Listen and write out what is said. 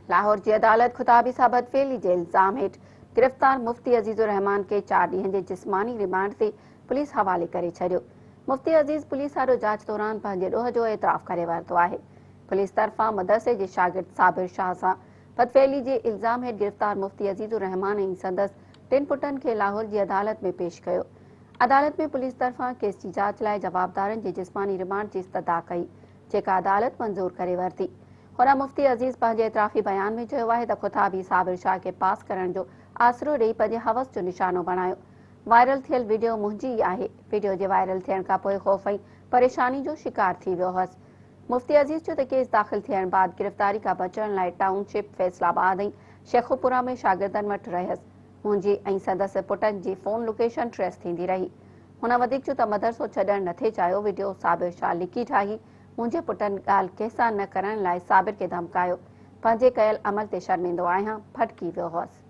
लाहौर की अदालत ख़ुताबी सां बदफ़ेली के इल्ज़ाम हेठ गिरफ़्तार मुफ्ती अजीज़ रहमान के 4 ॾींहनि जे जिस्मानी रिमांड से पुलिस हवाले करे छॾियो। मुफ्ती अजीज़ पुलिस वारो जांच दौरान पंहिंजे ॾोह जो एतराफ़ करे वरितो आहे। पुलिस तरफ़ां मदरसे जे शागिर्द साबिर शाह सां बदफ़ेली जे इल्ज़ाम हेठ गिरफ़्तार मुफ्ती अजीज़ रहमान ऐं संदसि 3 पुटनि खे लाहौर की अदालत में पेश कयो। अदालत में पुलिस तरफ़ां केस की जांच लाइ जवाबदारनि जे जिस्मानी रिमांड की इस्तदा कई, जेका अदालत मंज़ूर करे वरिती। हुन मुफ्ती अजीज़ पंहिंजे एतराफ़ी बयान में चयो आहे त ख़ुताबी साबिर शाह के पास करण जो आसरो ॾेई पंहिंजे हवस जो निशानो बणायो। वायरल थियल वीडियो मुंहिंजी ई आहे। वीडियो जे वायरल थियण खां पोइ ख़ौफ़ ऐं परेशानी जो शिकार थी वियो हुअसि। मुफ्ती अजीज़ चयो त केस दाख़िल थियण बाद गिरफ़्तारी खां बचण लाइ टाउनशिप, फैसलाबाद ऐं शेखुपुरा में शागिर्दनि वटि रहियसि। मुंहिंजी ऐं संदसि पुटनि जी फ़ोन लोकेशन ट्रेस थींदी रही। हुन वधीक चयो त मदरसो छॾणु नथे चाहियो। वीडियो साबिर शाह लिकी ठाही। मुंहिंजे पुटनि ॻाल्हि कंहिंसां न करण लाइ साबिर खे धमकायो। पंहिंजे कयल अमल ते शर्मिंदो आहियां, भटकी वियो हुअसि।